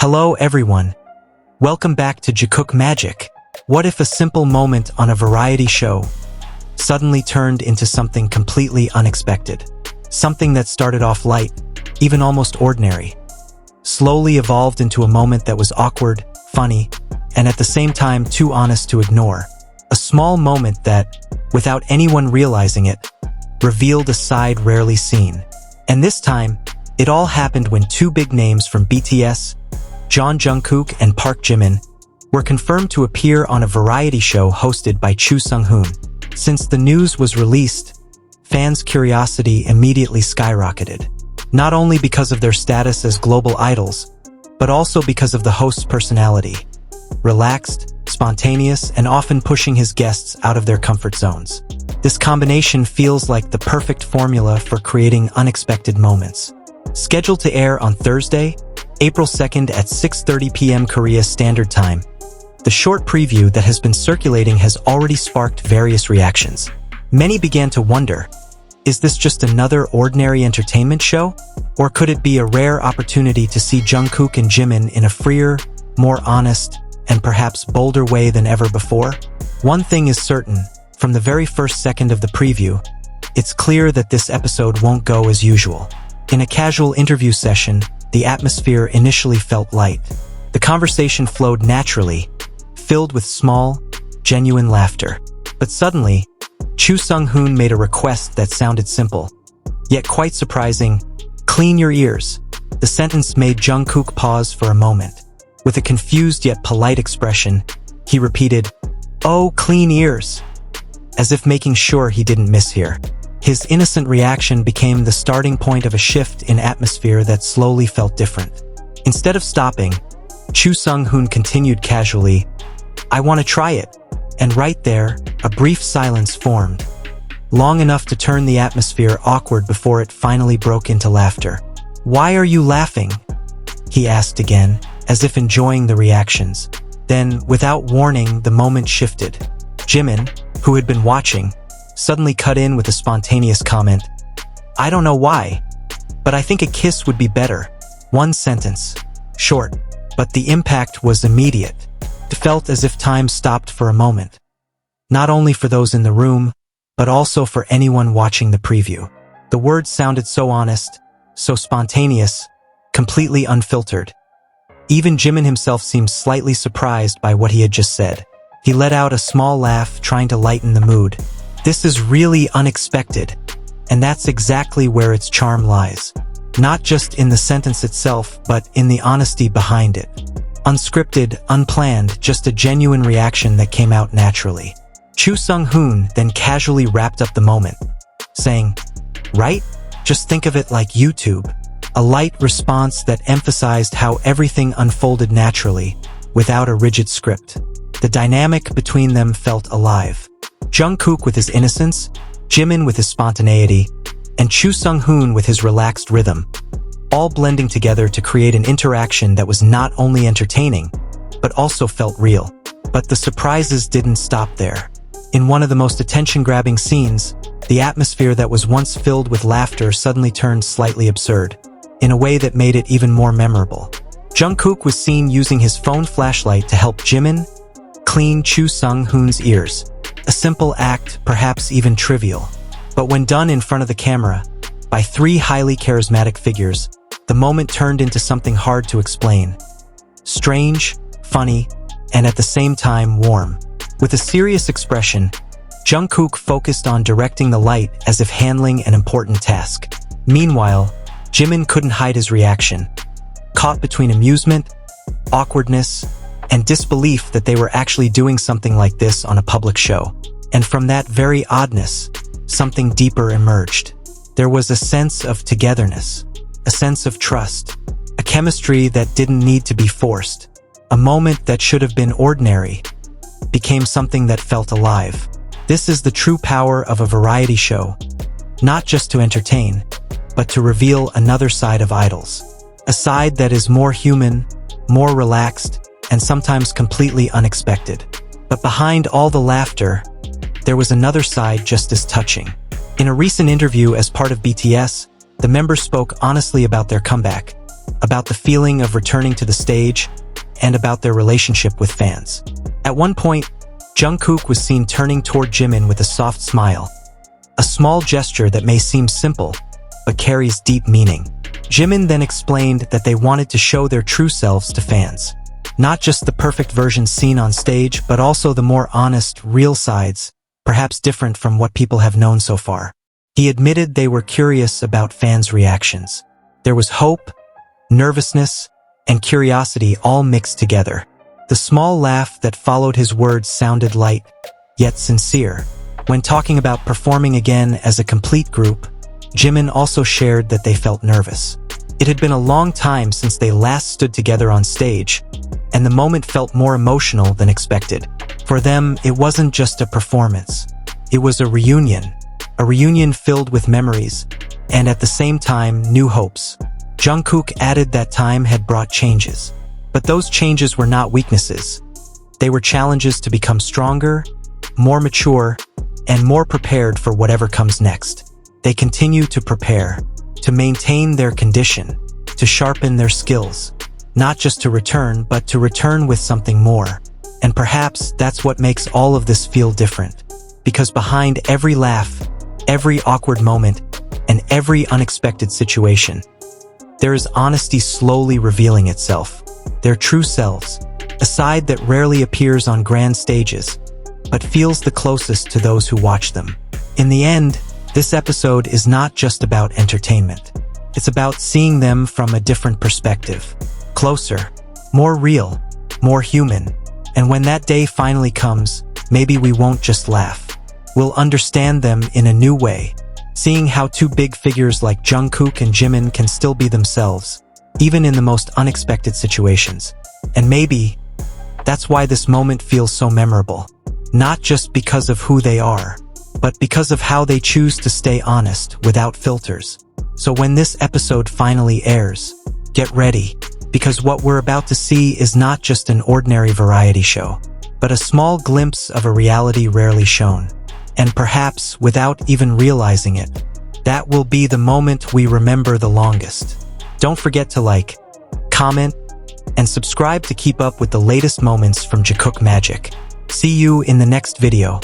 Hello everyone. Welcome back to Jikook Magic. What if a simple moment on a variety show suddenly turned into something completely unexpected? Something that started off light, even almost ordinary, slowly evolved into a moment that was awkward, funny, and at the same time too honest to ignore. A small moment that, without anyone realizing it, revealed a side rarely seen. And this time, it all happened when two big names from BTS, Jungkook and Jimin, were confirmed to appear on a variety show hosted by Choo Sung Hoon. Since the news was released, fans' curiosity immediately skyrocketed, not only because of their status as global idols, but also because of the host's personality. Relaxed, spontaneous, and often pushing his guests out of their comfort zones. This combination feels like the perfect formula for creating unexpected moments. Scheduled to air on Thursday, April 2nd at 6:30 p.m. Korea Standard Time, the short preview that has been circulating has already sparked various reactions. Many began to wonder, is this just another ordinary entertainment show? Or could it be a rare opportunity to see Jungkook and Jimin in a freer, more honest, and perhaps bolder way than ever before? One thing is certain, from the very first second of the preview, it's clear that this episode won't go as usual. In a casual interview session, the atmosphere initially felt light. The conversation flowed naturally, filled with small, genuine laughter. But suddenly, Choo Sung Hoon made a request that sounded simple, yet quite surprising. "Clean your ears." The sentence made Jungkook pause for a moment. With a confused yet polite expression, he repeated, "Oh, clean ears," as if making sure he didn't mishear. His innocent reaction became the starting point of a shift in atmosphere that slowly felt different. Instead of stopping, Choo Sung Hoon continued casually, "I want to try it." And right there, a brief silence formed, long enough to turn the atmosphere awkward before it finally broke into laughter. "Why are you laughing?" he asked again, as if enjoying the reactions. Then, without warning, the moment shifted. Jimin, who had been watching, suddenly cut in with a spontaneous comment. "I don't know why, but I think a kiss would be better." One sentence. Short, but the impact was immediate. It felt as if time stopped for a moment. Not only for those in the room, but also for anyone watching the preview. The words sounded so honest, so spontaneous, completely unfiltered. Even Jimin himself seemed slightly surprised by what he had just said. He let out a small laugh, trying to lighten the mood. This is really unexpected, and that's exactly where its charm lies. Not just in the sentence itself, but in the honesty behind it. Unscripted, unplanned, just a genuine reaction that came out naturally. Choo Sung Hoon then casually wrapped up the moment, saying, "Right? Just think of it like YouTube." A light response that emphasized how everything unfolded naturally, without a rigid script. The dynamic between them felt alive. Jungkook with his innocence, Jimin with his spontaneity, and Choo Sung Hoon with his relaxed rhythm, all blending together to create an interaction that was not only entertaining, but also felt real. But the surprises didn't stop there. In one of the most attention-grabbing scenes, the atmosphere that was once filled with laughter suddenly turned slightly absurd, in a way that made it even more memorable. Jungkook was seen using his phone flashlight to help Jimin clean Choo Sung Hoon's ears. A simple act, perhaps even trivial. But when done in front of the camera, by three highly charismatic figures, the moment turned into something hard to explain. Strange, funny, and at the same time warm. With a serious expression, Jungkook focused on directing the light as if handling an important task. Meanwhile, Jimin couldn't hide his reaction, caught between amusement, awkwardness, and disbelief that they were actually doing something like this on a public show. And from that very oddness, something deeper emerged. There was a sense of togetherness, a sense of trust, a chemistry that didn't need to be forced. A moment that should have been ordinary became something that felt alive. This is the true power of a variety show, not just to entertain, but to reveal another side of idols. A side that is more human, more relaxed, and sometimes completely unexpected. But behind all the laughter, there was another side just as touching. In a recent interview as part of BTS, the members spoke honestly about their comeback, about the feeling of returning to the stage, and about their relationship with fans. At one point, Jungkook was seen turning toward Jimin with a soft smile, a small gesture that may seem simple, but carries deep meaning. Jimin then explained that they wanted to show their true selves to fans. Not just the perfect version seen on stage, but also the more honest, real sides, perhaps different from what people have known so far. He admitted they were curious about fans' reactions. There was hope, nervousness, and curiosity all mixed together. The small laugh that followed his words sounded light, yet sincere. When talking about performing again as a complete group, Jimin also shared that they felt nervous. It had been a long time since they last stood together on stage, and the moment felt more emotional than expected. For them, it wasn't just a performance. It was a reunion filled with memories, and at the same time, new hopes. Jungkook added that time had brought changes. But those changes were not weaknesses. They were challenges to become stronger, more mature, and more prepared for whatever comes next. They continue to prepare, to maintain their condition, to sharpen their skills, not just to return, but to return with something more. And perhaps that's what makes all of this feel different. Because behind every laugh, every awkward moment, and every unexpected situation, there is honesty slowly revealing itself. Their true selves, a side that rarely appears on grand stages, but feels the closest to those who watch them. In the end, this episode is not just about entertainment. It's about seeing them from a different perspective. Closer, more real, more human. And when that day finally comes, maybe we won't just laugh. We'll understand them in a new way, seeing how two big figures like Jungkook and Jimin can still be themselves, even in the most unexpected situations. And maybe that's why this moment feels so memorable. Not just because of who they are, but because of how they choose to stay honest without filters. So when this episode finally airs, get ready, because what we're about to see is not just an ordinary variety show, but a small glimpse of a reality rarely shown. And perhaps, without even realizing it, that will be the moment we remember the longest. Don't forget to like, comment, and subscribe to keep up with the latest moments from Jikook Magic. See you in the next video.